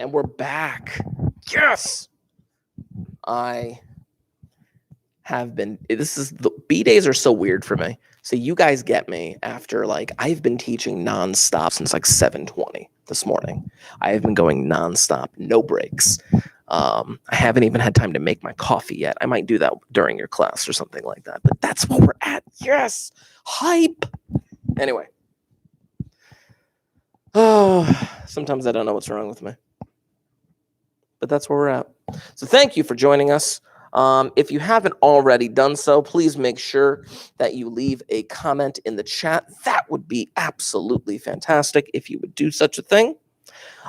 And we're back. Yes! I have been, the B days are so weird for me. So you guys get me after I've been teaching nonstop since 7:20 this morning. I have been going nonstop, no breaks. I haven't even had time to make my coffee yet. I might do that during your class or something like that. But that's what we're at. Yes! Hype! Anyway. Oh, sometimes I don't know what's wrong with me. But that's where we're at. So thank you for joining us. If you haven't already done so, please make sure that you leave a comment in the chat. That would be absolutely fantastic if you would do such a thing.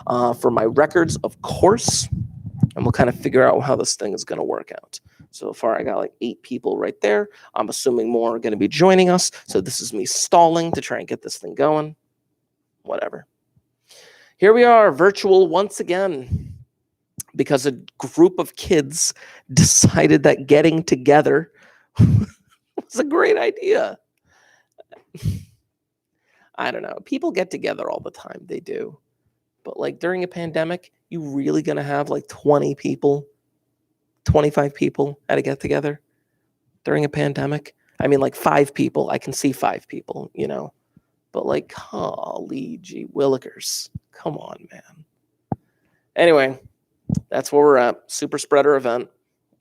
For my records, of course, and we'll kind of figure out how this thing is going to work out. So far, I got 8 people right there. I'm assuming more are going to be joining us. So this is me stalling to try and get this thing going. Whatever. Here we are, virtual once again. Because a group of kids decided that getting together was a great idea. I don't know. People get together all the time. They do. But during a pandemic, you really going to have 20 people, 25 people at a get together during a pandemic? I mean, 5 people. I can see 5 people, But holy gee willikers. Come on, man. Anyway. That's where we're at. Super spreader event.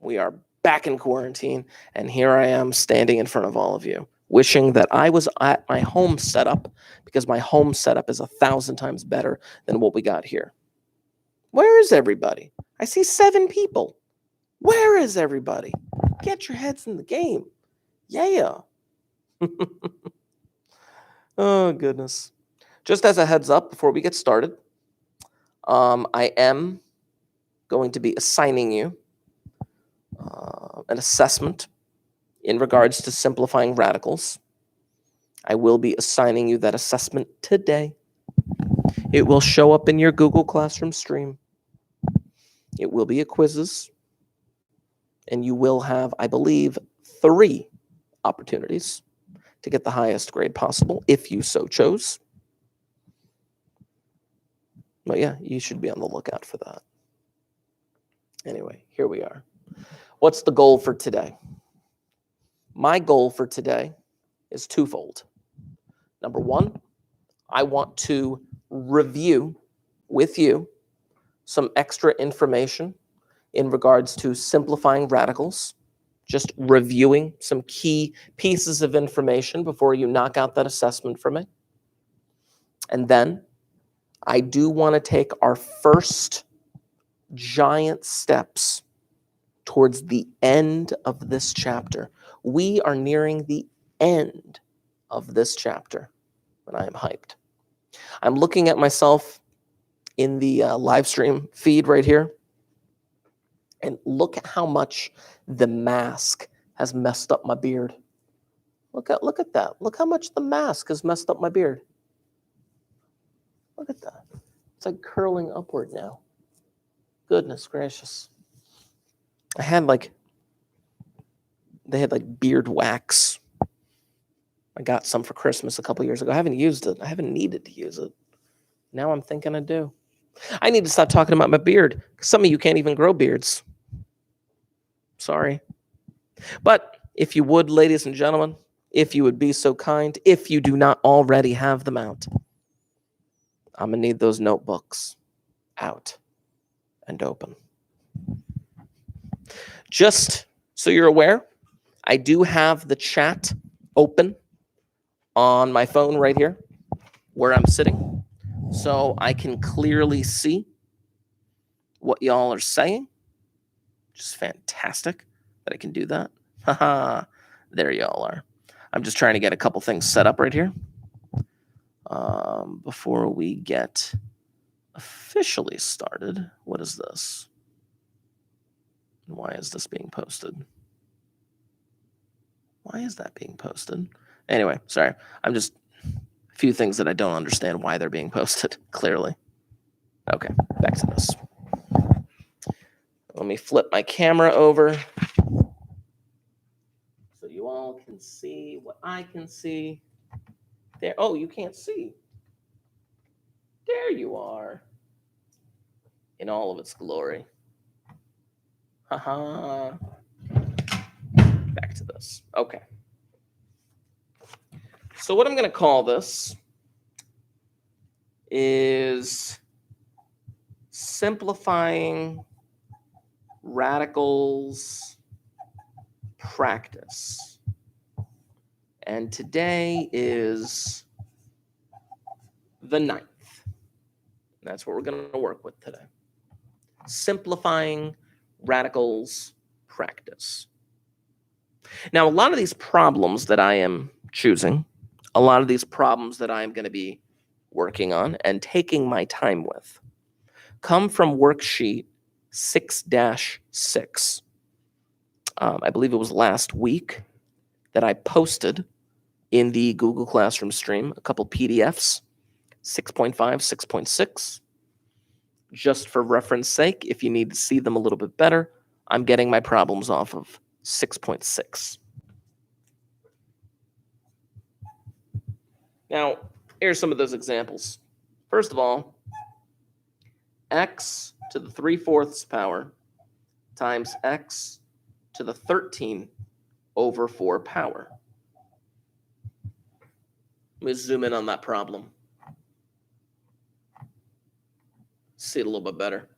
We are back in quarantine. And here I am standing in front of all of you, wishing that I was at my home setup, because my home setup is 1,000 times better than what we got here. Where is everybody? I see 7 people. Where is everybody? Get your heads in the game. Yeah. Oh, goodness. Just as a heads up before we get started, I am going to be assigning you an assessment in regards to simplifying radicals. I will be assigning you that assessment today. It will show up in your Google Classroom stream. It will be a quizzes. And you will have, I believe, 3 opportunities to get the highest grade possible, if you so chose. But yeah, you should be on the lookout for that. Anyway, here we are. What's the goal for today? My goal for today is twofold. Number 1, I want to review with you some extra information in regards to simplifying radicals, just reviewing some key pieces of information before you knock out that assessment for me. And then I do want to take our first giant steps towards the end of this chapter. We are nearing the end of this chapter, and I am hyped. I'm looking at myself in the live stream feed right here, and look at how much the mask has messed up my beard. Look at that. Look how much the mask has messed up my beard. Look at that. It's curling upward now. Goodness gracious. I had they had beard wax. I got some for Christmas a couple years ago. I haven't used it. I haven't needed to use it. Now I'm thinking I do. I need to stop talking about my beard. Some of you can't even grow beards. Sorry. But if you would, ladies and gentlemen, if you would be so kind, if you do not already have them out, I'm going to need those notebooks out and open. Just so you're aware, I do have the chat open on my phone right here where I'm sitting, so I can clearly see what y'all are saying. Just fantastic that I can do that. Haha, there y'all are. I'm just trying to get a couple things set up right here before we get officially started. What is this? Why is this being posted? Why is that being posted? Anyway, sorry. I'm just a few things that I don't understand why they're being posted, clearly. Okay, back to this. Let me flip my camera over so you all can see what I can see. There. Oh, you can't see. There you are. in all of its glory. Haha. Back to this. Okay. So what I'm going to call this is simplifying radicals practice. And today is the 9th. That's what we're going to work with today. Simplifying radicals practice. Now, a lot of these problems that I am choosing, a lot of these problems that I am going to be working on and taking my time with, come from worksheet 6-6. I believe it was last week that I posted in the Google Classroom stream a couple PDFs, 6.5, 6.6. Just for reference sake, if you need to see them a little bit better, I'm getting my problems off of 6.6. Now, here's some of those examples. First of all, x to the 3/4 power times x to the 13/4 power. Let me zoom in on that problem. See it a little bit better.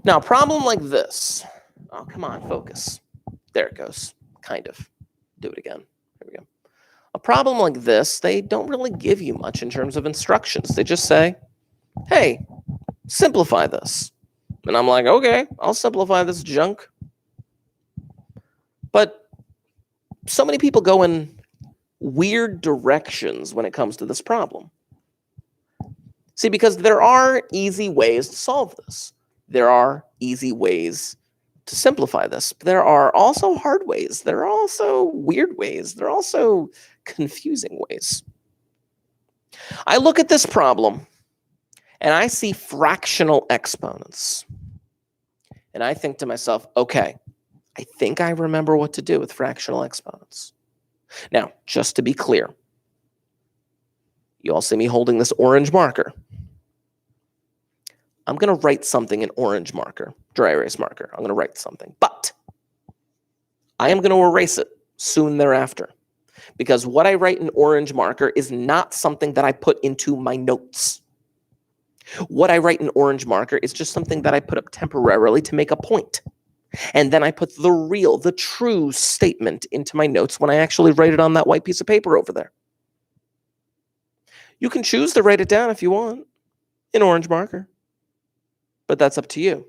Now, a problem like this. Oh, come on, focus. There it goes. Kind of. Do it again. There we go. A problem like this, they don't really give you much in terms of instructions. They just say, hey, simplify this. And I'm like, okay, I'll simplify this junk. But so many people go in weird directions when it comes to this problem. See, because there are easy ways to solve this. There are easy ways to simplify this. But there are also hard ways. There are also weird ways. There are also confusing ways. I look at this problem and I see fractional exponents. And I think to myself, okay, I think I remember what to do with fractional exponents. Now, just to be clear, you all see me holding this orange marker. I'm going to write something in orange marker, dry erase marker. I'm going to write something, but I am going to erase it soon thereafter, because what I write in orange marker is not something that I put into my notes. What I write in orange marker is just something that I put up temporarily to make a point. And then I put the real, the true statement into my notes when I actually write it on that white piece of paper over there. You can choose to write it down if you want in orange marker, but that's up to you.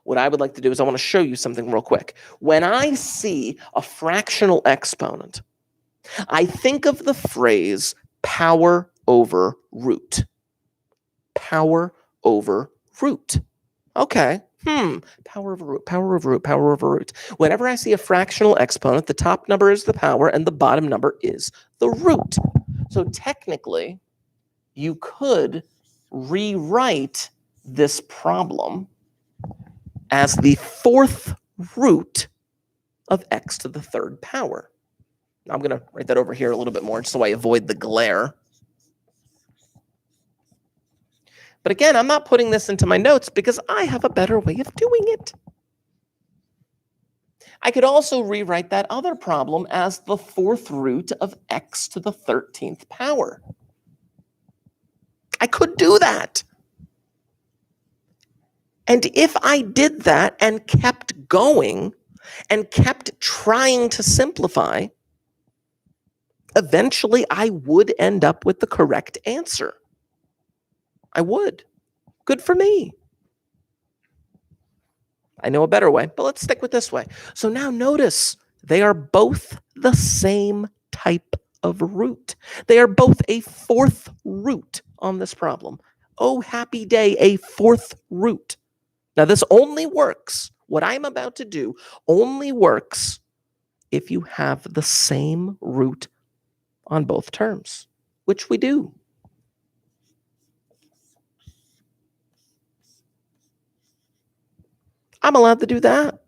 What I would like to do is I want to show you something real quick. When I see a fractional exponent, I think of the phrase power over root. Power over root. Okay. Power over root, power over root, power over root. Whenever I see a fractional exponent, the top number is the power and the bottom number is the root. So technically, you could rewrite this problem as the 4th root of x to the 3rd power. Now I'm going to write that over here a little bit more just so I avoid the glare. But again, I'm not putting this into my notes because I have a better way of doing it. I could also rewrite that other problem as the 4th root of x to the 13th power. I could do that. And if I did that and kept going and kept trying to simplify, eventually I would end up with the correct answer. I would. Good for me. I know a better way, but let's stick with this way. So now notice they are both the same type of root. They are both a 4th root on this problem. Oh, happy day, a 4th root. Now this only works, what I'm about to do only works if you have the same root on both terms, which we do. I'm allowed to do that.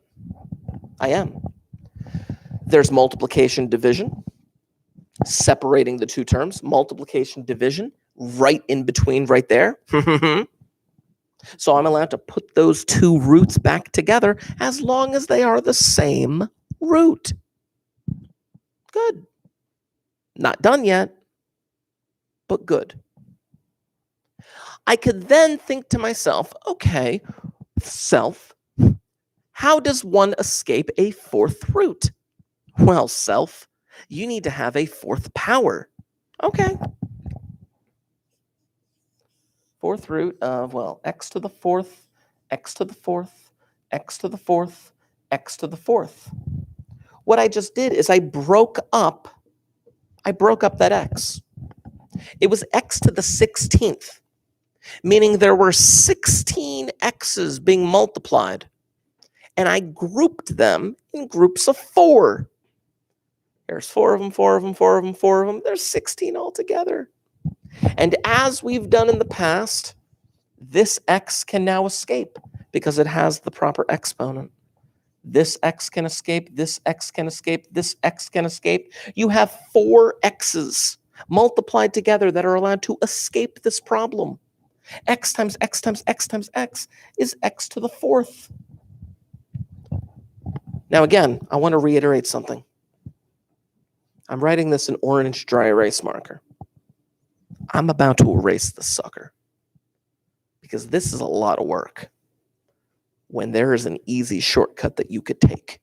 I am. There's multiplication, division, separating the two terms. Multiplication, division right in between right there. So I'm allowed to put those two roots back together as long as they are the same root. Good. Not done yet, but good. I could then think to myself, okay, self, how does one escape a fourth root? Well, self, you need to have a fourth power. Okay. Fourth root of, well, x to the fourth, x to the fourth, x to the fourth, x to the fourth. What I just did is I broke up that x. It was x to the 16th, meaning there were 16 x's being multiplied. And I grouped them in groups of 4. There's 4 of them, 4 of them, 4 of them, 4 of them. There's 16 altogether. And as we've done in the past, this x can now escape because it has the proper exponent. This x can escape, this x can escape, this x can escape. You have 4 x's multiplied together that are allowed to escape this problem. X times x times x times x is x to the 4th. Now again, I want to reiterate something. I'm writing this in orange dry erase marker. I'm about to erase this sucker because this is a lot of work when there is an easy shortcut that you could take.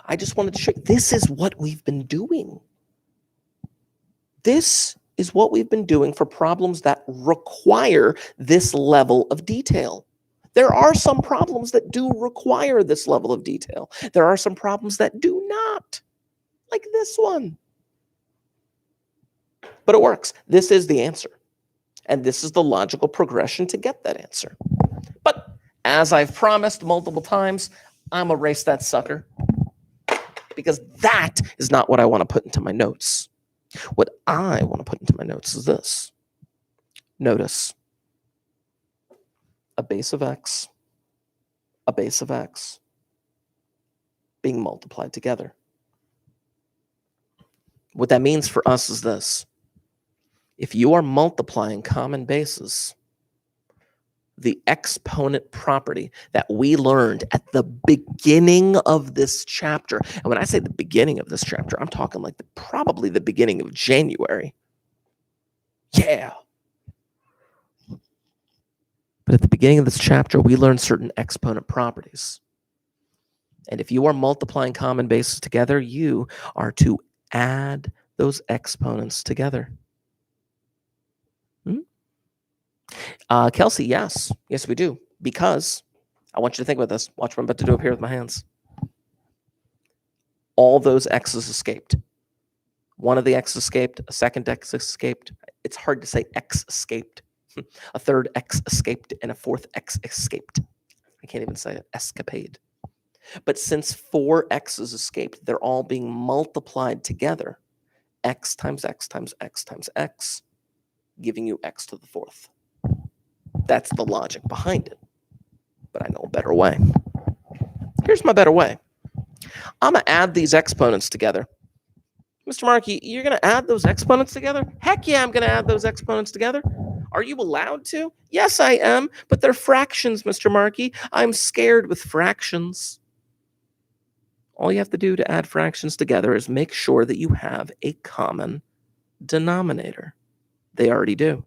I just wanted to show you, this is what we've been doing. This is what we've been doing for problems that require this level of detail. There are some problems that do require this level of detail. There are some problems that do not, like this one. But it works. This is the answer. And this is the logical progression to get that answer. But as I've promised multiple times, I'm going to erase that sucker because that is not what I want to put into my notes. What I want to put into my notes is this. Notice a base of x being multiplied together. What that means for us is this. If you are multiplying common bases, the exponent property that we learned at the beginning of this chapter, and when I say the beginning of this chapter, I'm talking like probably the beginning of January. Yeah. But at the beginning of this chapter, we learned certain exponent properties. And if you are multiplying common bases together, you are to add those exponents together. Kelsey, yes. Yes, we do. Because I want you to think about this. Watch what I'm about to do up here with my hands. All those x's escaped. One of the x's escaped. A second x escaped. It's hard to say x escaped. A third x escaped. And a fourth x escaped. I can't even say it. Escapade. But since 4 x's escaped, they're all being multiplied together. X times x times x times x, giving you x to the 4th. That's the logic behind it. But I know a better way. Here's my better way. I'm going to add these exponents together. Mr. Markey, you're going to add those exponents together? Heck yeah, I'm going to add those exponents together. Are you allowed to? Yes, I am. But they're fractions, Mr. Markey. I'm scared with fractions. All you have to do to add fractions together is make sure that you have a common denominator. They already do.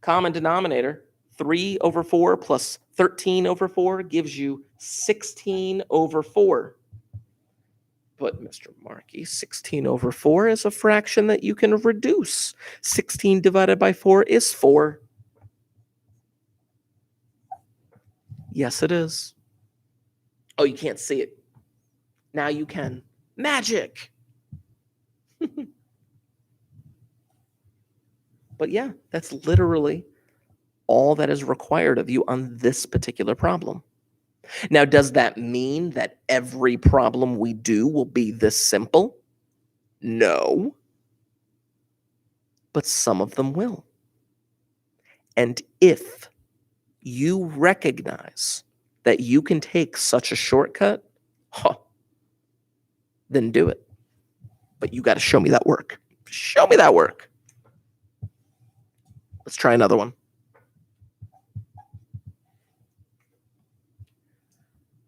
Common denominator, 3 over 4 plus 13 over 4 gives you 16 over 4. But Mr. Markey, 16 over 4 is a fraction that you can reduce. 16 divided by 4 is 4. Yes, it is. Oh, you can't see it. Now you can. Magic. But yeah, that's literally all that is required of you on this particular problem. Now, does that mean that every problem we do will be this simple? No. But some of them will. And if you recognize that you can take such a shortcut, then do it. But you got to show me that work. Show me that work. Let's try another one.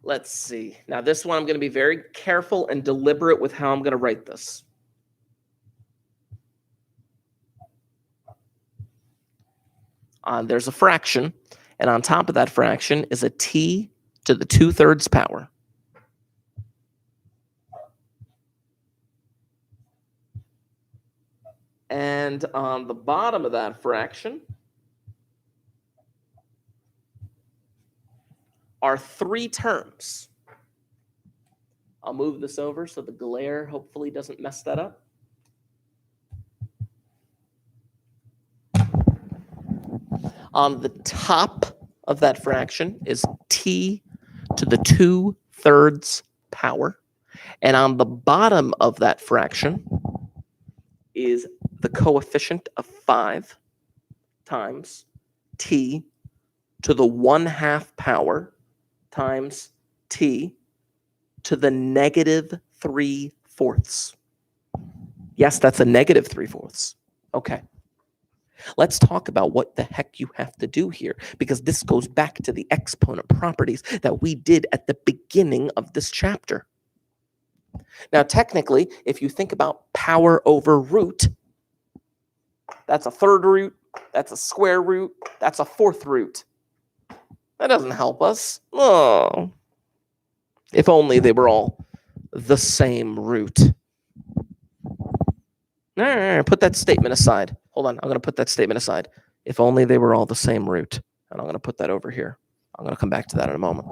Let's see. Now this one, I'm going to be very careful and deliberate with how I'm going to write this. There's a fraction, and on top of that fraction is a t to the 2/3 power. And on the bottom of that fraction are 3 terms. I'll move this over so the glare hopefully doesn't mess that up. On the top of that fraction is t to the 2/3 power. And on the bottom of that fraction is the coefficient of 5 times t to the 1/2 power times t to the -3/4. Yes, that's a -3/4. Okay. Let's talk about what the heck you have to do here, because this goes back to the exponent properties that we did at the beginning of this chapter. Now, technically, if you think about power over root, that's a 3rd root, that's a square root, that's a 4th root. That doesn't help us. Oh, if only they were all the same root. No, put that statement aside. Hold on, I'm going to put that statement aside. If only they were all the same root. And I'm going to put that over here. I'm going to come back to that in a moment.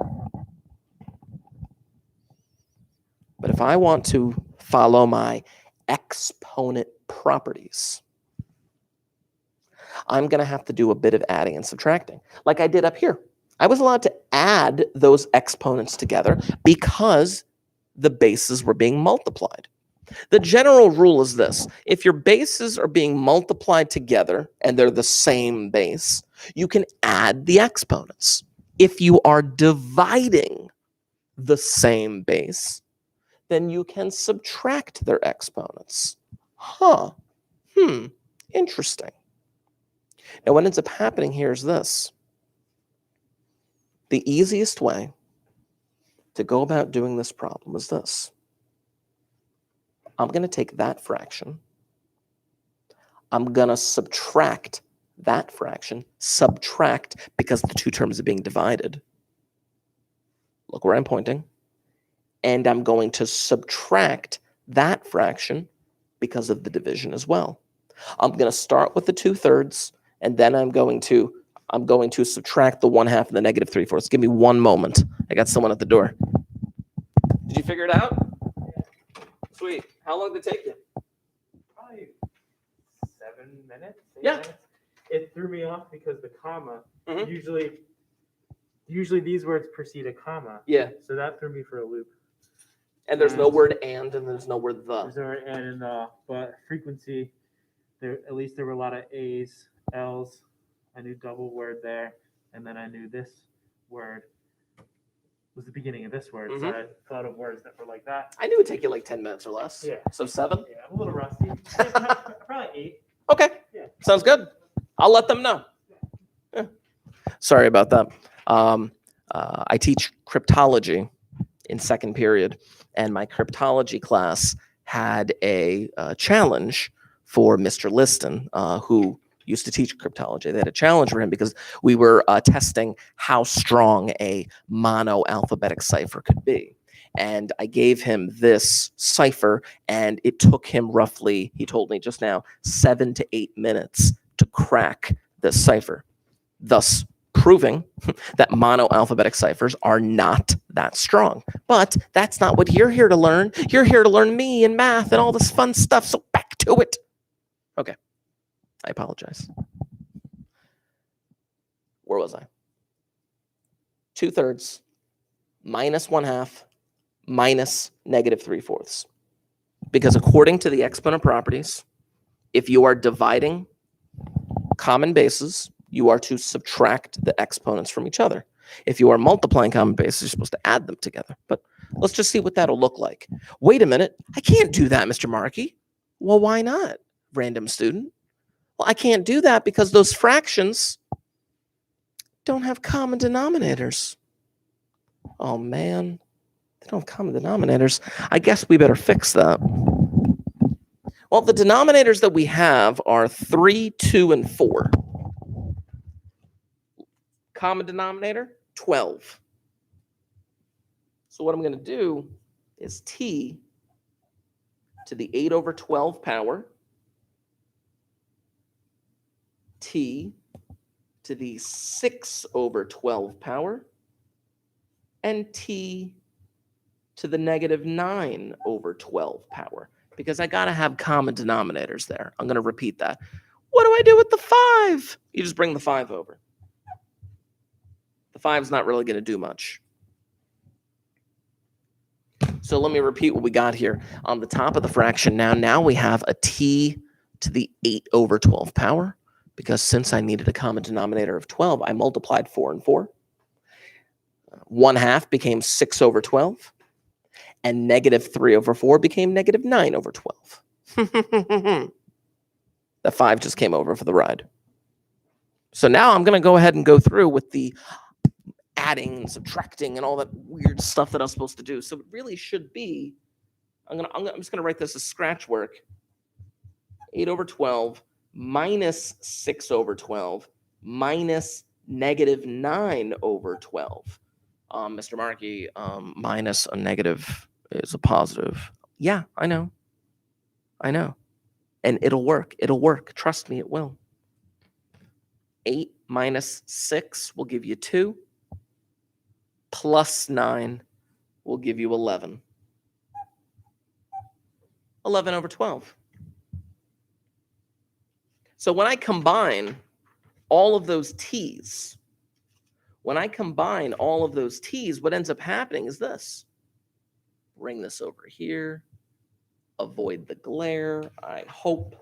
But if I want to follow my exponent properties, I'm going to have to do a bit of adding and subtracting, like I did up here. I was allowed to add those exponents together because the bases were being multiplied. The general rule is this: if your bases are being multiplied together and they're the same base, you can add the exponents. If you are dividing the same base, then you can subtract their exponents. Interesting. Now, what ends up happening here is this. The easiest way to go about doing this problem is this. I'm going to take that fraction. I'm going to subtract that fraction. Subtract because the 2 terms are being divided. Look where I'm pointing. And I'm going to subtract that fraction because of the division as well. I'm going to start with the 2/3, and then I'm going to subtract the 1/2 and the -3/4. Give me one moment. I got someone at the door. Did you figure it out? Sweet. How long did it take you? Probably 7 minutes. 8 Yeah. minutes. It threw me off because the comma. Usually these words precede a comma. Yeah. So that threw me for a loop. And there's no word and there's no word the. There's no word and in the, but frequency. There at least there were a lot of A's, L's. I knew double word there, and then I knew this word was the beginning of this word. So I thought of words that were like that. I knew it would take you like 10 minutes or less. Yeah. So 7? Yeah, I'm a little rusty. Yeah, probably 8. Okay. Yeah. Sounds good. I'll let them know. Yeah. Sorry about that. I teach cryptology in 2nd period, and my cryptology class had a challenge for Mr. Liston, who used to teach cryptology. They had a challenge for him because we were testing how strong a mono-alphabetic cipher could be. And I gave him this cipher, and it took him roughly, he told me just now, 7 to 8 minutes to crack this cipher, thus proving that mono-alphabetic ciphers are not that strong. But that's not what you're here to learn. You're here to learn me and math and all this fun stuff, so back to it. Okay. I apologize. Where was I? 2/3 minus 1/2 minus -3/4. Because according to the exponent properties, if you are dividing common bases, you are to subtract the exponents from each other. If you are multiplying common bases, you're supposed to add them together. But let's just see what that'll look like. Wait a minute. I can't do that, Mr. Markey. Well, why not? random student. Well, I can't do that because those fractions don't have common denominators. Oh, man. They don't have common denominators. I guess we better fix that. Well, the denominators that we have are 3, 2, and 4. Common denominator, 12. So what I'm going to do is t to the 8 over 12 power, t to the 6 over 12 power, and t to the negative 9 over 12 power, because I got to have common denominators there. I'm going to repeat that. What do I do with the 5? You just bring the 5 over. The 5's not really going to do much. So let me repeat what we got here. On the top of the fraction now we have a t to the 8 over 12 power, because since I needed a common denominator of 12, I multiplied 4 and 4. 1/2 became 6 over 12. And negative 3 over 4 became negative 9 over 12. The 5 just came over for the ride. So now I'm going to go ahead and go through with the adding and subtracting and all that weird stuff that I was supposed to do. So it really should be, I'm just going to write this as scratch work. 8 over 12 minus 6 over 12 minus negative 9 over 12. Mr. Markey, minus a negative is a positive. Yeah, I know. And it'll work. Trust me, it will. 8 minus 6 will give you 2. Plus 9 will give you 11. 11 over 12. So when I combine all of those t's, what ends up happening is this. Bring this over here. Avoid the glare, I hope.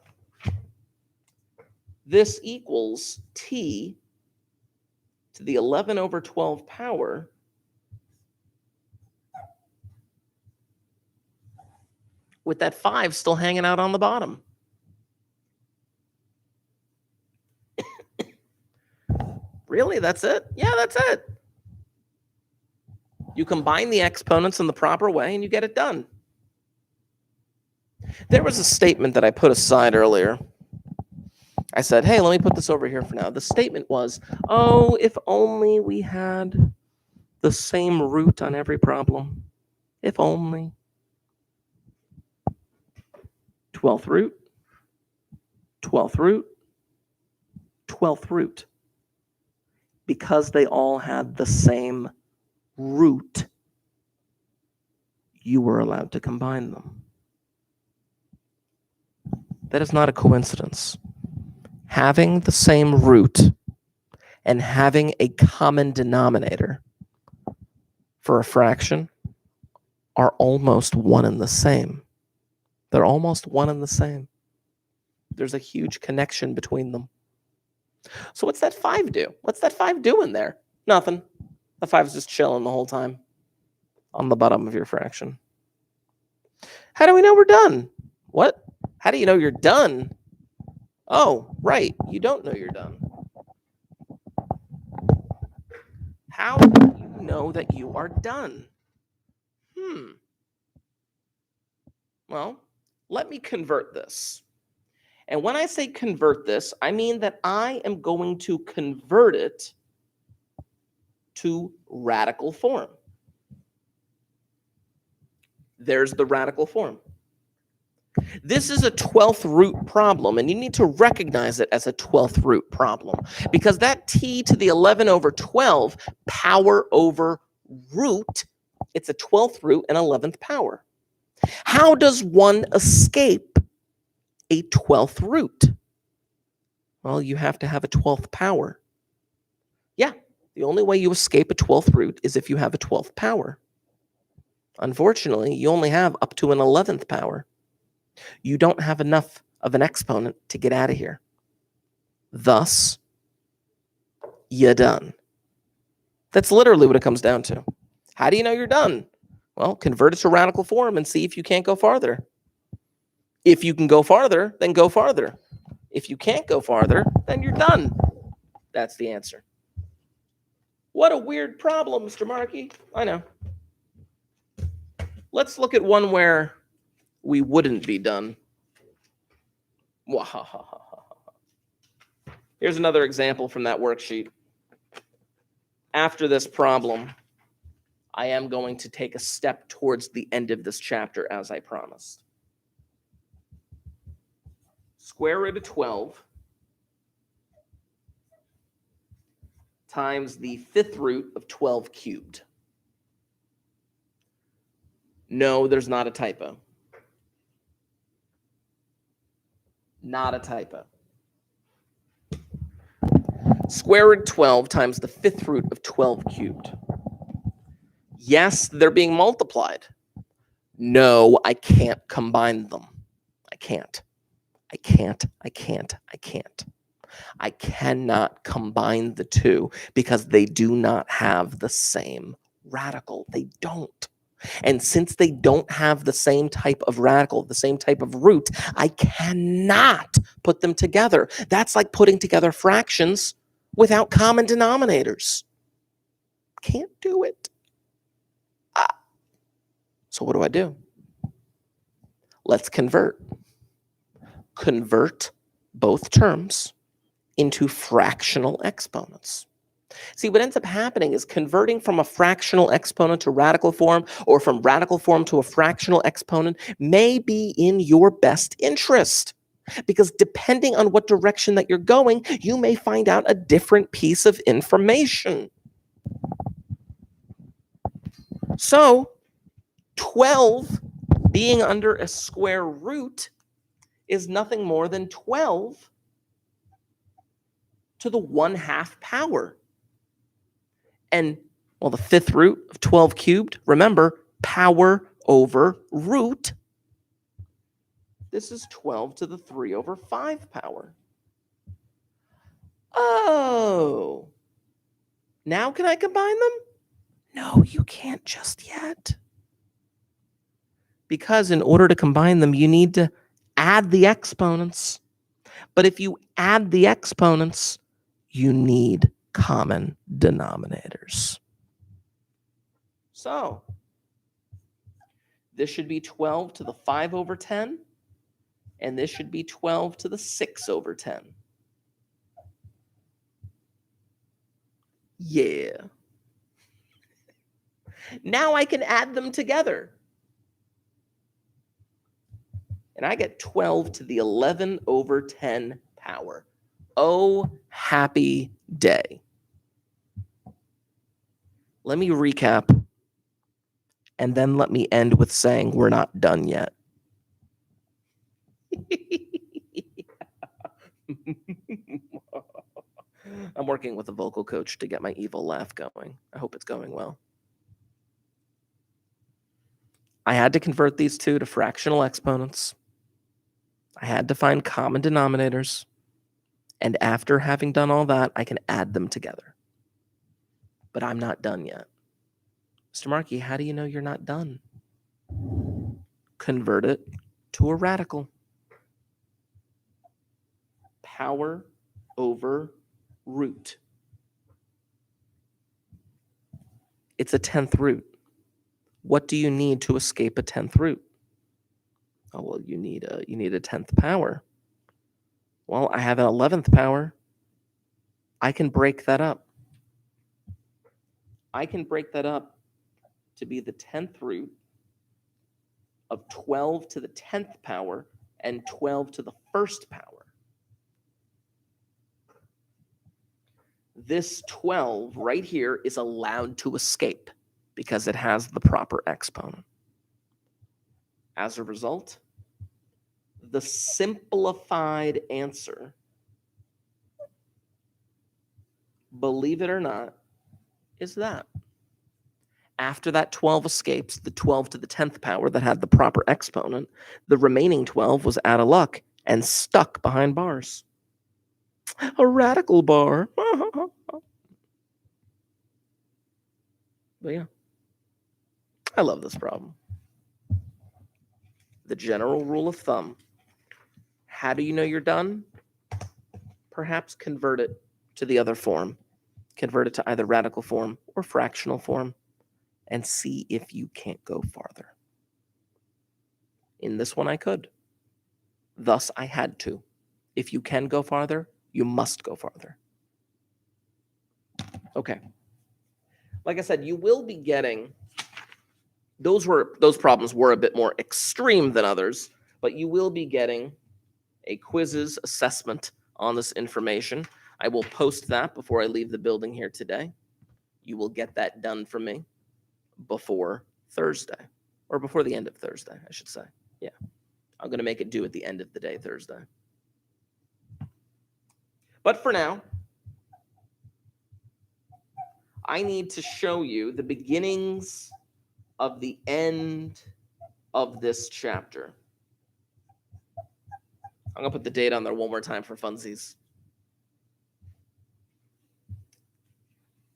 This equals t to the 11 over 12 power with that 5 still hanging out on the bottom. Really? That's it? Yeah, that's it. You combine the exponents in the proper way and you get it done. There was a statement that I put aside earlier. I said, hey, let me put this over here for now. The statement was, oh, if only we had the same root on every problem. If only. 12th root, 12th root, 12th root. Because they all had the same root, you were allowed to combine them. That is not a coincidence. Having the same root and having a common denominator for a fraction are almost one and the same. They're almost one and the same. There's a huge connection between them. So what's that 5 do? What's that 5 doing there? Nothing. The 5's just chilling the whole time on the bottom of your fraction. How do we know we're done? What? How do you know you're done? Oh, right. You don't know you're done. How do you know that you are done? Well, let me convert this. And when I say convert this, I mean that I am going to convert it to radical form. There's the radical form. This is a 12th root problem, and you need to recognize it as a 12th root problem, because that t to the 11 over 12 power over root, it's a 12th root and 11th power. How does one escape a 12th root? Well, you have to have a 12th power. Yeah, the only way you escape a 12th root is if you have a 12th power. Unfortunately, you only have up to an 11th power. You don't have enough of an exponent to get out of here. Thus, you're done. That's literally what it comes down to. How do you know you're done? Well, convert it to radical form and see if you can't go farther. If you can go farther, then go farther. If you can't go farther, then you're done. That's the answer. What a weird problem, Mr. Markey. I know. Let's look at one where we wouldn't be done. Here's another example from that worksheet. After this problem, I am going to take a step towards the end of this chapter as I promised. Square root of 12 times the fifth root of 12 cubed. No, there's not a typo. Not a typo. Square root of 12 times the fifth root of 12 cubed. Yes, they're being multiplied. No, I can't combine them. I can't. I cannot combine the two because they do not have the same radical. They don't. And since they don't have the same type of radical, the same type of root, I cannot put them together. That's like putting together fractions without common denominators. Can't do it. So what do? Let's convert. Convert both terms into fractional exponents. See, what ends up happening is converting from a fractional exponent to radical form or from radical form to a fractional exponent may be in your best interest. Because depending on what direction that you're going, you may find out a different piece of information. So 12 being under a square root is nothing more than 12 to the 1/2 power. And, well, the fifth root of 12 cubed, remember, power over root. This is 12 to the 3/5 power. Oh. Now can I combine them? No, you can't just yet. Because in order to combine them, you need to add the exponents. But if you add the exponents, you need common denominators. So this should be 12 to the 5/10, and this should be 12 to the 6/10. Yeah. Now I can add them together. And I get 12 to the 11/10 power. Oh, happy day. Let me recap, and then let me end with saying we're not done yet. I'm working with a vocal coach to get my evil laugh going. I hope it's going well. I had to convert these two to fractional exponents. I had to find common denominators. And after having done all that, I can add them together. But I'm not done yet. Mr. Markey, how do you know you're not done? Convert it to a radical. Power over root. It's a 10th root. What do you need to escape a 10th root? Oh, well, you need a 10th power. Well, I have an 11th power. I can break that up. I can break that up to be the 10th root of 12 to the 10th power and 12 to the 1st power. This 12 right here is allowed to escape because it has the proper exponent. As a result, the simplified answer, believe it or not, is that. After that 12 escapes, the 12 to the 10th power that had the proper exponent, the remaining 12 was out of luck and stuck behind bars. A radical bar. But yeah, I love this problem. The general rule of thumb How do you know you're done? Perhaps convert it to the other form. Convert it to either radical form or fractional form and see if you can't go farther. In this one, I could. Thus, I had to. If you can go farther, you must go farther. Okay. Like I said, you will be getting, those problems were a bit more extreme than others, but you will be getting a quizzes assessment on this information. I will post that before I leave the building here today. You will get that done for me before Thursday, or before the end of Thursday, I should say. Yeah, I'm going to make it due at the end of the day, Thursday. But for now, I need to show you the beginnings of the end of this chapter. I'm going to put the date on there one more time for funsies.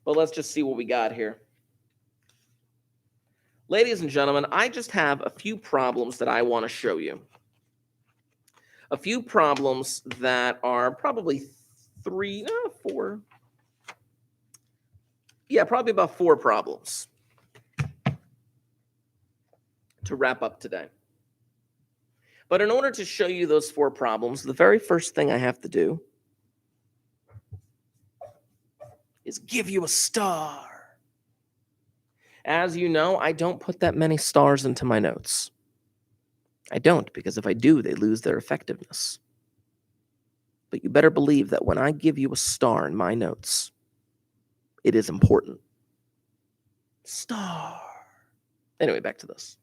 But let's just see what we got here. Ladies and gentlemen, I just have a few problems that I want to show you. A few problems that are probably four. Yeah, probably about 4 problems to wrap up today. But in order to show you those 4 problems, the very first thing I have to do is give you a star. As you know, I don't put that many stars into my notes. I don't, because if I do, they lose their effectiveness. But you better believe that when I give you a star in my notes, it is important. Star. Anyway, back to this.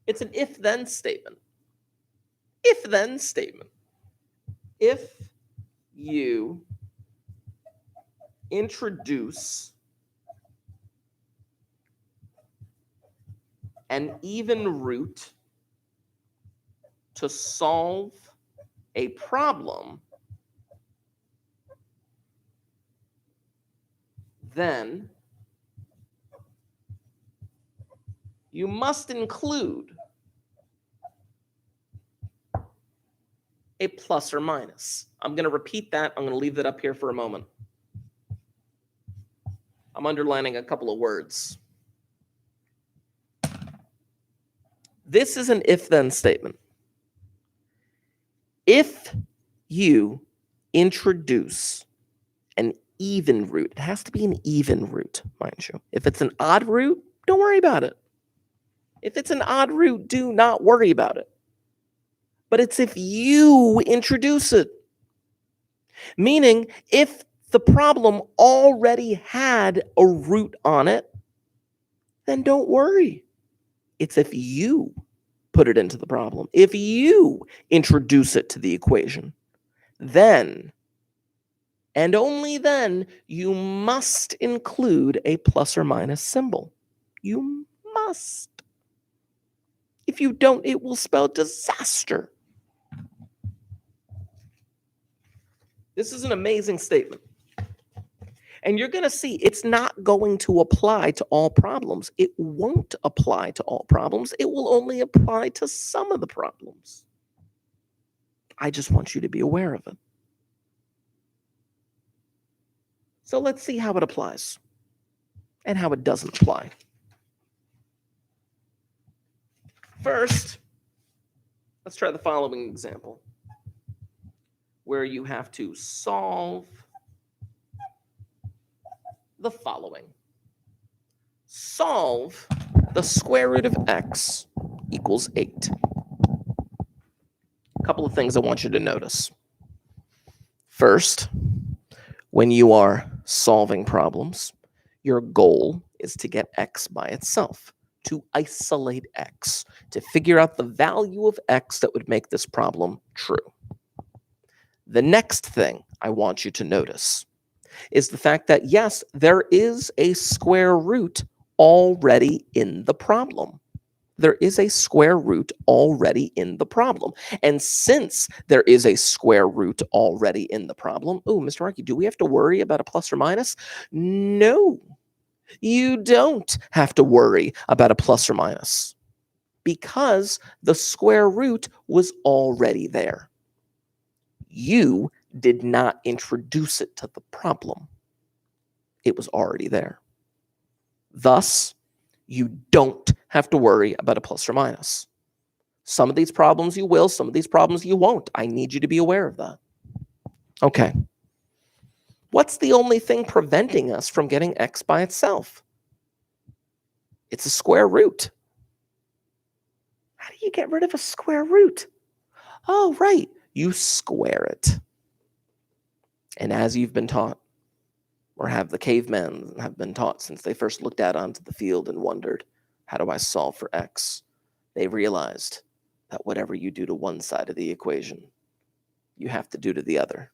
It's an if-then statement. If-then statement. If you introduce an even root to solve a problem, then you must include a plus or minus. I'm going to repeat that. I'm going to leave that up here for a moment. I'm underlining a couple of words. This is an if-then statement. If you introduce an even root, it has to be an even root, mind you. If it's an odd root, don't worry about it. If it's an odd root, do not worry about it. But it's if you introduce it. Meaning, if the problem already had a root on it, then don't worry. It's if you put it into the problem. If you introduce it to the equation, then, and only then, you must include a plus or minus symbol. You must. If you don't, it will spell disaster. This is an amazing statement. And you're going to see it's not going to apply to all problems. It won't apply to all problems. It will only apply to some of the problems. I just want you to be aware of it. So let's see how it applies and how it doesn't apply. First, let's try the following example, where you have to solve the following. Solve the square root of x equals 8. A couple of things I want you to notice. First, when you are solving problems, your goal is to get x by itself, to isolate x, to figure out the value of x that would make this problem true. The next thing I want you to notice is the fact that, yes, there is a square root already in the problem. There is a square root already in the problem. And since there is a square root already in the problem, oh, Mr. Markey, do we have to worry about a plus or minus? No, you don't have to worry about a plus or minus. Because the square root was already there. You did not introduce it to the problem. It was already there. Thus, you don't have to worry about a plus or minus. Some of these problems you will, some of these problems you won't. I need you to be aware of that. Okay. What's the only thing preventing us from getting x by itself? It's a square root. How do you get rid of a square root? Oh, right. You square it. And as you've been taught, or have the cavemen have been taught since they first looked out onto the field and wondered, how do I solve for x? They realized that whatever you do to one side of the equation, you have to do to the other.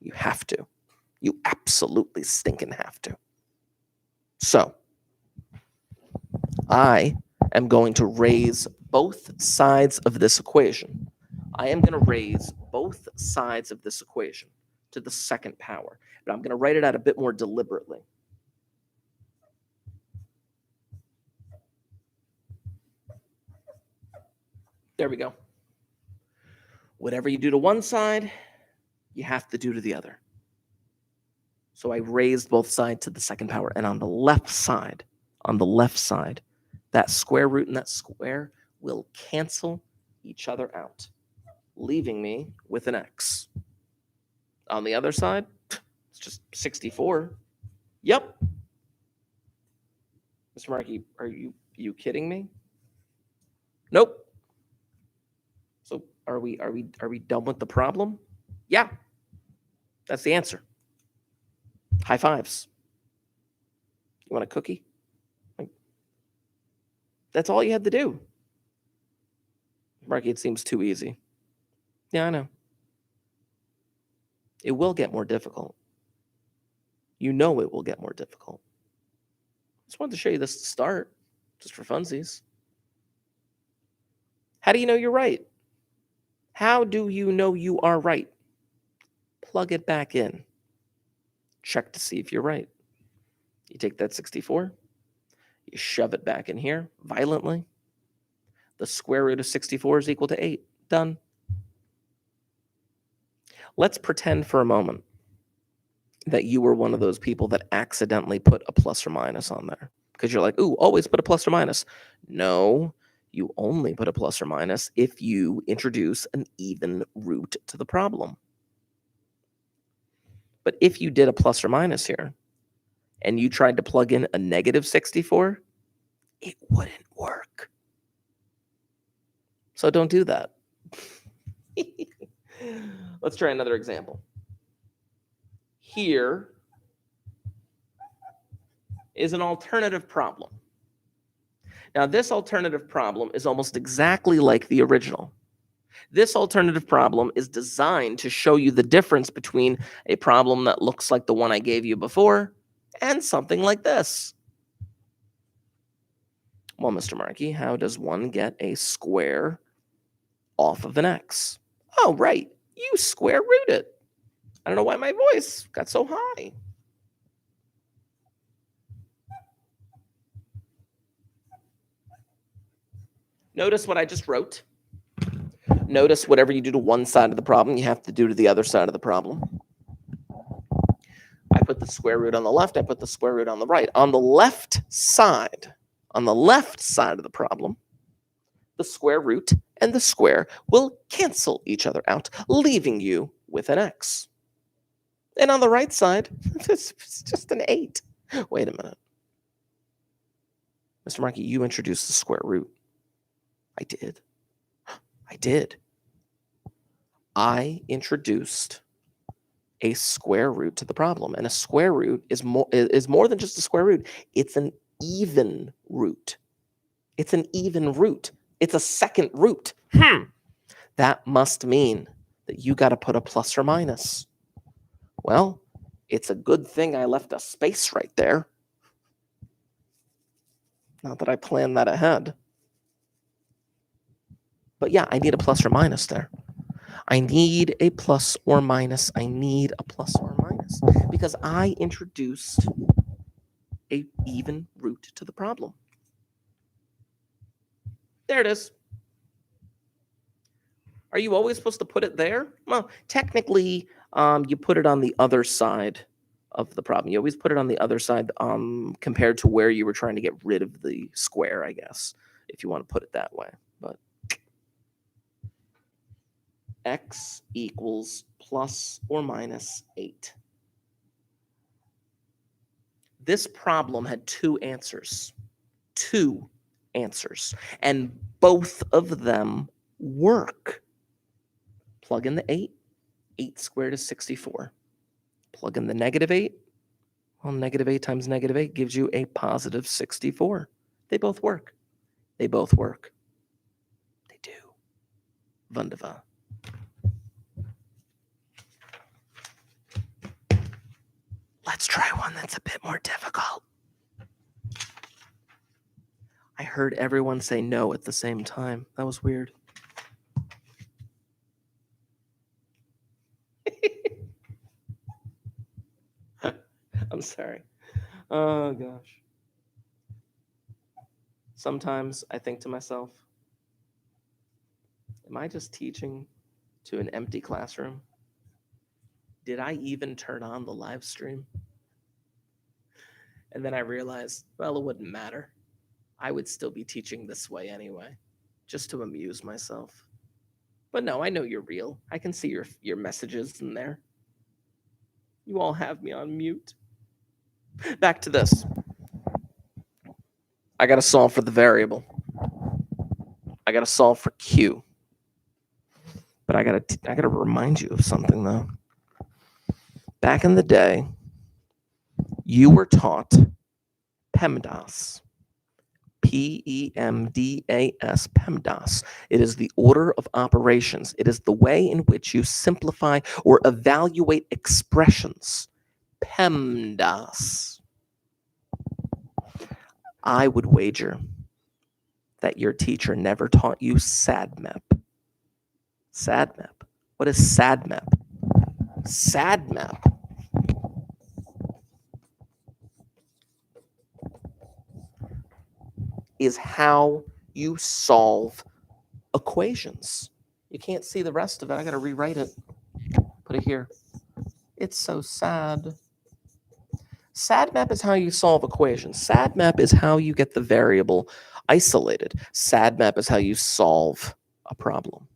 You have to. You absolutely stinking have to. So, I am going to raise both sides of this equation. I am going to raise both sides of this equation to the second power, but I'm going to write it out a bit more deliberately. There we go. Whatever you do to one side, you have to do to the other. So I raised both sides to the second power, and on the left side, that square root and that square will cancel each other out, leaving me with an x. On the other side, it's just 64. Yep. Mr. Markey, are you kidding me? Nope. So are we done with the problem? Yeah. That's the answer. High fives. You want a cookie? That's all you had to do. Marky, it seems too easy. Yeah, I know. It will get more difficult. You know it will get more difficult. Just wanted to show you this to start, just for funsies. How do you know you're right? How do you know you are right? Plug it back in. Check to see if you're right. You take that 64, you shove it back in here violently. The square root of 64 is equal to 8. Done. Let's pretend for a moment that you were one of those people that accidentally put a plus or minus on there. Because you're like, ooh, always put a plus or minus. No, you only put a plus or minus if you introduce an even root to the problem. But if you did a plus or minus here, and you tried to plug in a negative 64, it wouldn't work. So don't do that. Let's try another example. Here is an alternative problem. Now, this alternative problem is almost exactly like the original. This alternative problem is designed to show you the difference between a problem that looks like the one I gave you before and something like this. Well, Mr. Markey, how does one get a square off of an x? Oh, right. You square root it. I don't know why my voice got so high. Notice what I just wrote. Notice whatever you do to one side of the problem, you have to do to the other side of the problem. I put the square root on the left. I put the square root on the right. On the left side of the problem, the square root and the square will cancel each other out, leaving you with an x. And on the right side, it's just an 8. Wait a minute. Mr. Markey, you introduced the square root. I did. I introduced a square root to the problem. And a square root is more than just a square root. It's an even root. It's a second root. That must mean that you got to put a plus or minus. Well, it's a good thing I left a space right there. Not that I planned that ahead. But yeah, I need a plus or minus there. I need a plus or minus. Because I introduced an even root to the problem. There it is. Are you always supposed to put it there? Well, technically, you put it on the other side of the problem. You always put it on the other side compared to where you were trying to get rid of the square, I guess, if you want to put it that way. But x equals plus or minus 8. This problem had two answers. Two answers. And both of them work. Plug in the 8. 8 squared is 64. Plug in the negative 8. Well, negative 8 times negative 8 gives you a positive 64. They both work. They both work. They do. Wunderbar. Let's try one that's a bit more difficult. I heard everyone say no at the same time. That was weird. I'm sorry. Oh, gosh. Sometimes I think to myself, am I just teaching to an empty classroom? Did I even turn on the live stream? And then I realized, well, it wouldn't matter. I would still be teaching this way anyway, just to amuse myself. But no, I know you're real. I can see your messages in there. You all have me on mute. Back to this. I got to solve for the variable. I got to solve for Q. But I got to remind you of something, though. Back in the day, you were taught PEMDAS. PEMDAS, PEMDAS. It is the order of operations. It is the way in which you simplify or evaluate expressions. PEMDAS. I would wager that your teacher never taught you SADMAP. SADMAP. What is SADMAP? SADMAP is how you solve equations. You can't see the rest of it. I got to rewrite it. Put it here. It's so sad. SADMAP is how you solve equations. SADMAP is how you get the variable isolated. SADMAP is how you solve a problem.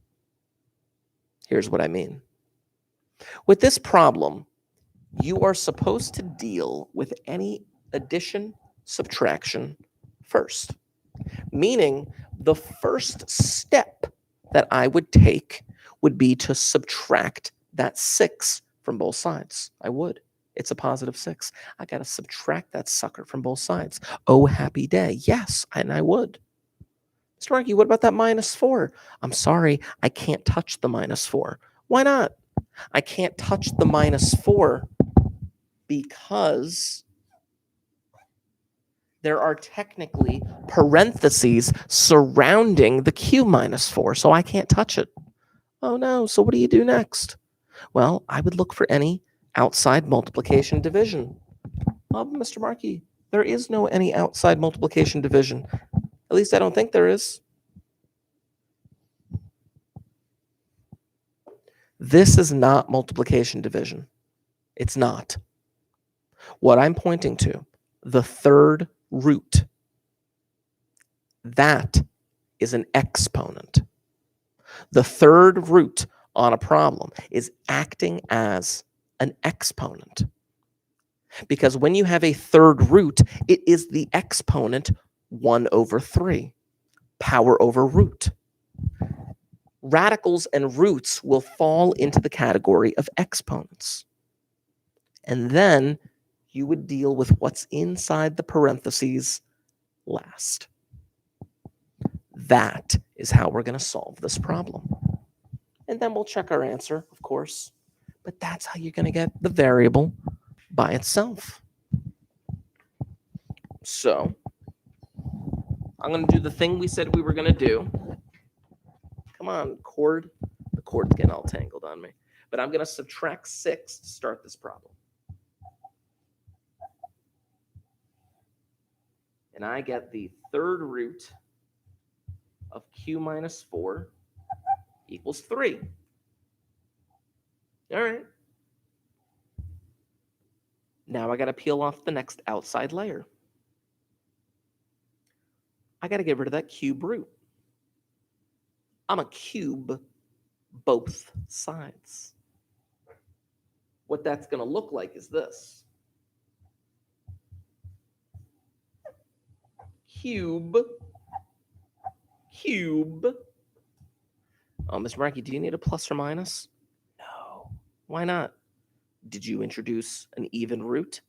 Here's what I mean. With this problem, you are supposed to deal with any addition, subtraction first. Meaning, the first step that I would take would be to subtract that 6 from both sides. I would. It's a positive 6. I got to subtract that sucker from both sides. Oh, happy day. Yes, and I would. Mr. Markey, what about that minus 4? I'm sorry, I can't touch the minus 4. Why not? I can't touch the minus 4 because there are technically parentheses surrounding the Q minus 4, so I can't touch it. Oh no, so what do you do next? Well, I would look for any outside multiplication division. Mr. Markey, there is no any outside multiplication division. At least I don't think there is. This is not multiplication division. It's not. What I'm pointing to, the third root, that is an exponent. The third root on a problem is acting as an exponent. Because when you have a third root, it is the exponent 1 over 3, power over root. Radicals and roots will fall into the category of exponents. And then you would deal with what's inside the parentheses last. That is how we're going to solve this problem. And then we'll check our answer, of course. But that's how you're going to get the variable by itself. So I'm going to do the thing we said we were going to do. Come on, cord. The cord's getting all tangled on me. But I'm going to subtract 6 to start this problem. And I get the third root of q minus 4 equals 3. All right. Now I got to peel off the next outside layer. I got to get rid of that cube root. I'm a cube both sides. What that's going to look like is this. Cube. Oh, Mr. Markey, do you need a plus or minus? No. Why not? Did you introduce an even root?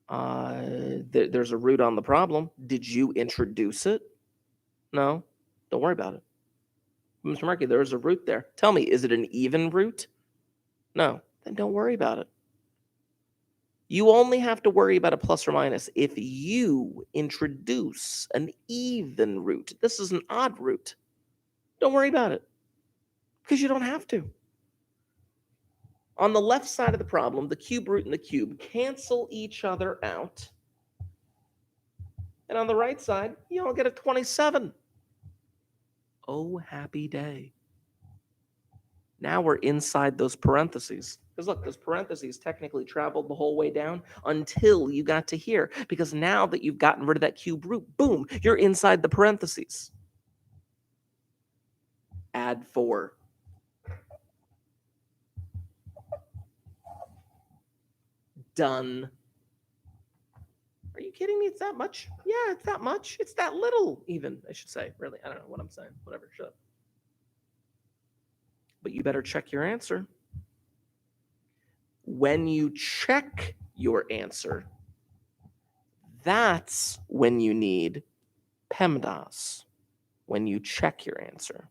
There's a root on the problem. Did you introduce it? No. Don't worry about it. Mr. Markey, there is a root there. Tell me, is it an even root? No. Then don't worry about it. You only have to worry about a plus or minus if you introduce an even root. This is an odd root. Don't worry about it because you don't have to. On the left side of the problem, the cube root and the cube cancel each other out. And on the right side, you all get a 27. Oh, happy day. Now we're inside those parentheses. Because look, those parentheses technically traveled the whole way down until you got to here. Because now that you've gotten rid of that cube root, boom, you're inside the parentheses. Add 4. Done. Are you kidding me? It's that much? Yeah, it's that much. It's that little, even, I should say. Really, I don't know what I'm saying. Whatever, shut up. But you better check your answer. When you check your answer, that's when you need PEMDAS. When you check your answer.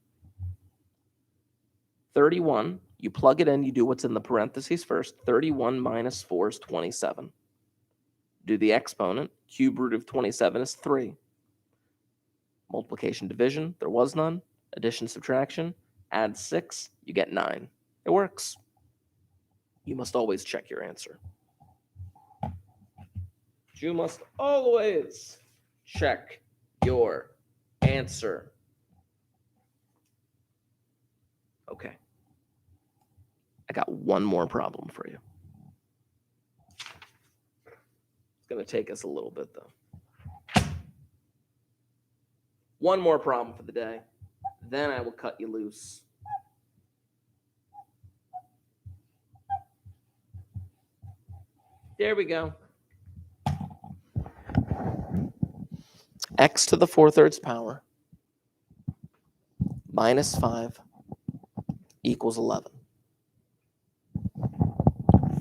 31, you plug it in, you do what's in the parentheses first. 31 minus 4 is 27. Do the exponent. Cube root of 27 is 3. Multiplication, division, there was none. Addition, subtraction, add 6, you get 9. It works. You must always check your answer. You must always check your answer. Okay. I got one more problem for you. It's going to take us a little bit, though. One more problem for the day. Then I will cut you loose. There we go. X to the 4/3 power minus 5 equals 11.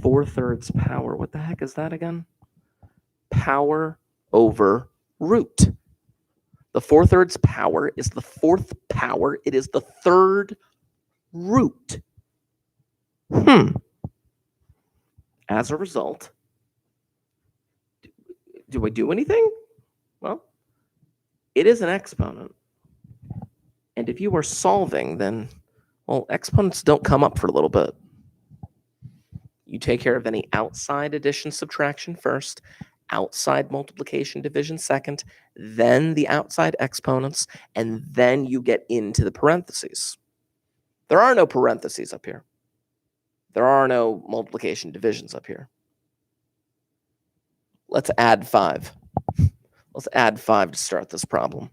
4/3 power. What the heck is that again? Power over root. The 4/3 power is the fourth power. It is the third root. As a result, do I do anything? Well, it is an exponent. And if you are solving, then, well, exponents don't come up for a little bit. You take care of any outside addition, subtraction first, outside multiplication, division second, then the outside exponents, and then you get into the parentheses. There are no parentheses up here. There are no multiplication divisions up here. Let's add 5. Let's add 5 to start this problem.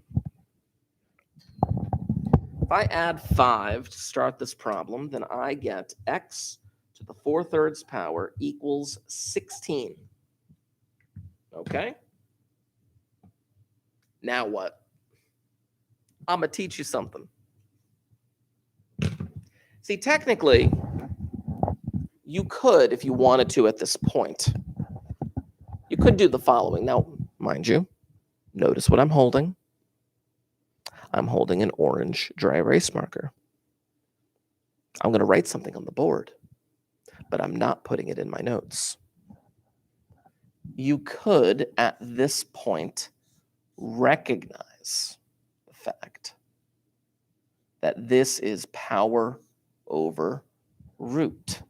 If I add 5 to start this problem, then I get x to the 4/3 power equals 16. Okay? Now what? I'm going to teach you something. See, technically, you could, if you wanted to at this point, you could do the following. Now, mind you, notice what I'm holding. I'm holding an orange dry erase marker. I'm going to write something on the board, but I'm not putting it in my notes. You could, at this point, recognize the fact that this is power over root.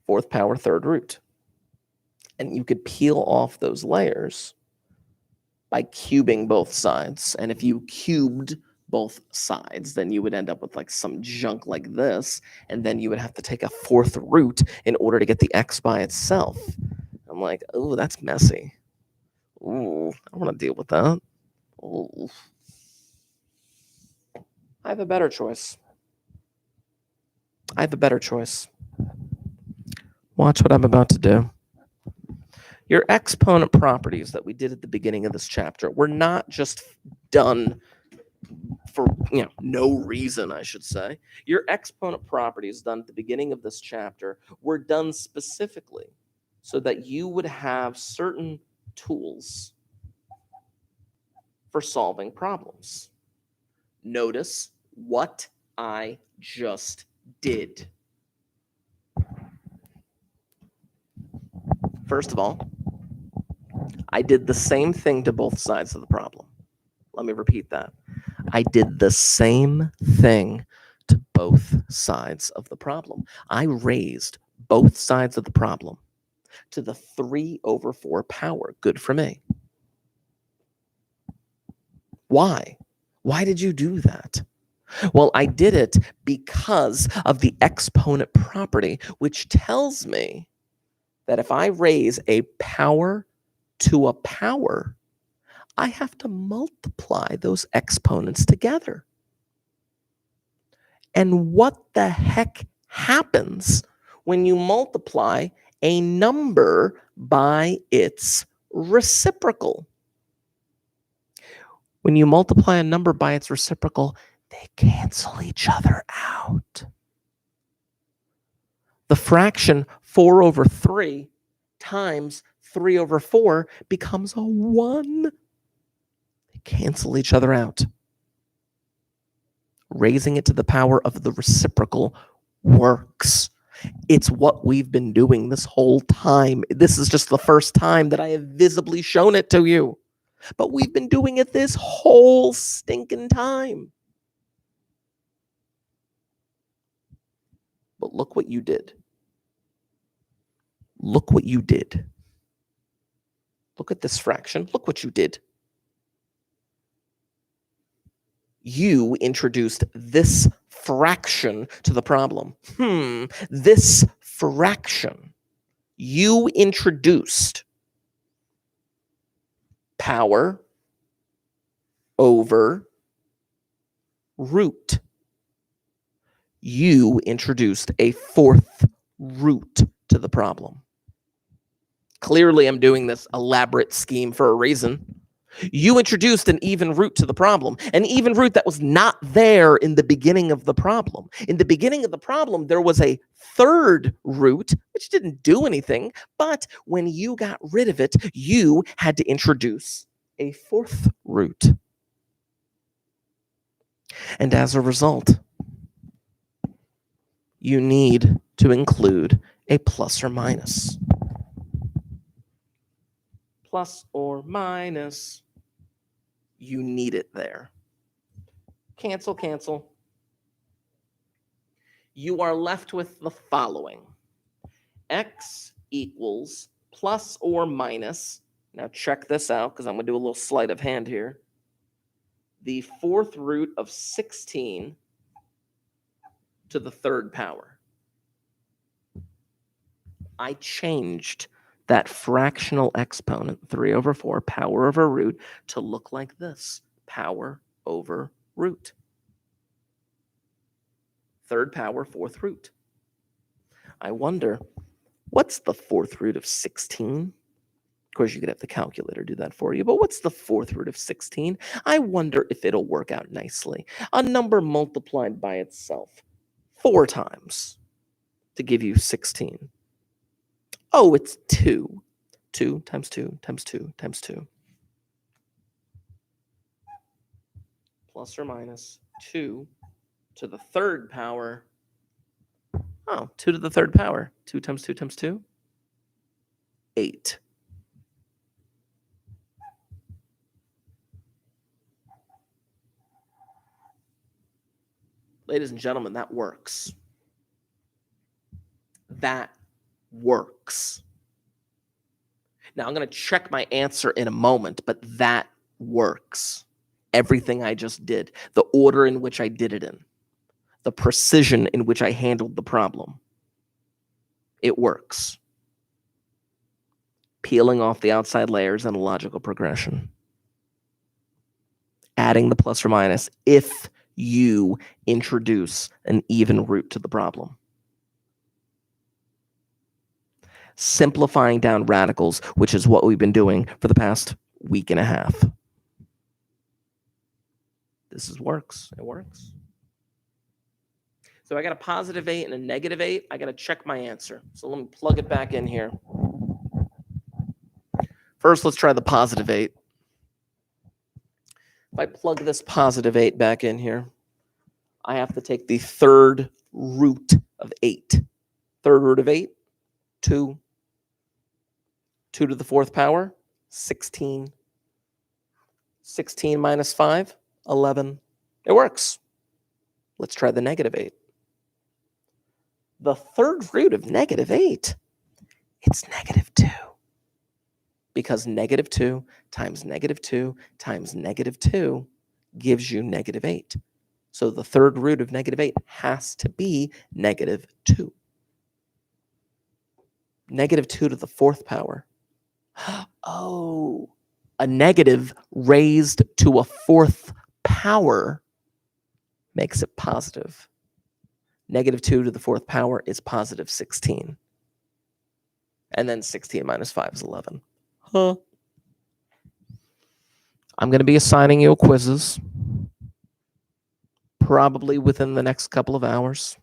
Fourth power, third root. And you could peel off those layers by cubing both sides. And if you cubed both sides, then you would end up with like some junk like this. And then you would have to take a fourth root in order to get the x by itself. I'm like, oh, that's messy. Ooh, I don't want to deal with that. Ooh. I have a better choice. Watch what I'm about to do. Your exponent properties that we did at the beginning of this chapter were not just done for no reason, I should say. Your exponent properties done at the beginning of this chapter were done specifically so that you would have certain tools for solving problems. Notice what I just did. First of all, I did the same thing to both sides of the problem. Let me repeat that. I did the same thing to both sides of the problem. I raised both sides of the problem to the 3/4 power. Good for me. Why? Why did you do that? Well, I did it because of the exponent property, which tells me that if I raise a power to a power, I have to multiply those exponents together. And what the heck happens when you multiply a number by its reciprocal? When you multiply a number by its reciprocal, they cancel each other out. The fraction 4/3 times 3/4 becomes a 1. They cancel each other out. Raising it to the power of the reciprocal works. It's what we've been doing this whole time. This is just the first time that I have visibly shown it to you. But we've been doing it this whole stinking time. But look what you did. Look what you did. Look at this fraction. Look what you did. You introduced this fraction to the problem. This fraction. You introduced power over root. You introduced a fourth root to the problem. Clearly, I'm doing this elaborate scheme for a reason. You introduced an even root to the problem, an even root that was not there in the beginning of the problem. In the beginning of the problem, there was a third root, which didn't do anything, but when you got rid of it, you had to introduce a fourth root. And as a result, you need to include a plus or minus. Plus or minus. You need it there. Cancel, cancel. You are left with the following. X equals plus or minus. Now check this out because I'm going to do a little sleight of hand here. The fourth root of 16 to the third power. I changed that fractional exponent, 3/4, power over root, to look like this, power over root. Third power, fourth root. I wonder, what's the fourth root of 16? Of course, you could have the calculator do that for you, but what's the fourth root of 16? I wonder if it'll work out nicely. A number multiplied by itself 4 times to give you 16. Oh, it's 2. 2 times 2 times 2 times 2. Plus or minus 2 to the third power. Oh, 2 to the third power. 2 times 2 times 2. 8. Ladies and gentlemen, that works. That works. Now, I'm going to check my answer in a moment, but that works. Everything I just did, the order in which I did it in, the precision in which I handled the problem, it works. Peeling off the outside layers in a logical progression. Adding the plus or minus if you introduce an even root to the problem. Simplifying down radicals, which is what we've been doing for the past week and a half. This works. It works. So I got a positive 8 and a negative 8. I got to check my answer. So let me plug it back in here. First, let's try the positive 8. If I plug this positive 8 back in here, I have to take the third root of 8. Third root of 8, 2. 2 to the fourth power, 16. 16 minus 5, 11. It works. Let's try the negative 8. The third root of negative 8, it's negative 2. Because negative 2 times negative 2 times negative 2 gives you negative 8. So the third root of negative 8 has to be negative 2. Negative 2 to the fourth power. Oh, a negative raised to a fourth power makes it positive. Negative 2 to the fourth power is positive 16. And then 16 minus 5 is 11. Huh. I'm going to be assigning you quizzes probably within the next couple of hours.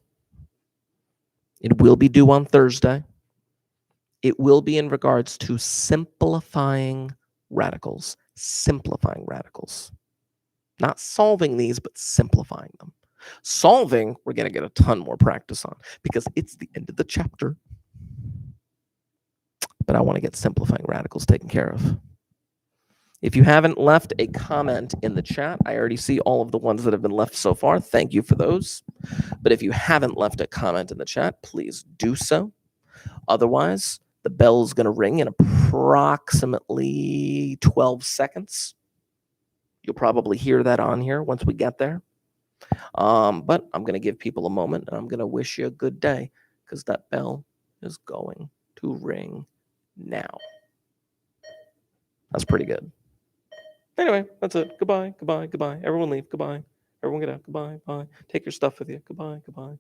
It will be due on Thursday. It will be in regards to simplifying radicals. Simplifying radicals. Not solving these, but simplifying them. Solving, we're going to get a ton more practice on because it's the end of the chapter. But I want to get simplifying radicals taken care of. If you haven't left a comment in the chat, I already see all of the ones that have been left so far. Thank you for those. But if you haven't left a comment in the chat, please do so. Otherwise, the bell is going to ring in approximately 12 seconds. You'll probably hear that on here once we get there. But I'm going to give people a moment, and I'm going to wish you a good day because that bell is going to ring now. That's pretty good. Anyway, that's it. Goodbye, goodbye, goodbye. Everyone leave. Goodbye. Everyone get out. Goodbye, bye. Take your stuff with you. Goodbye, goodbye.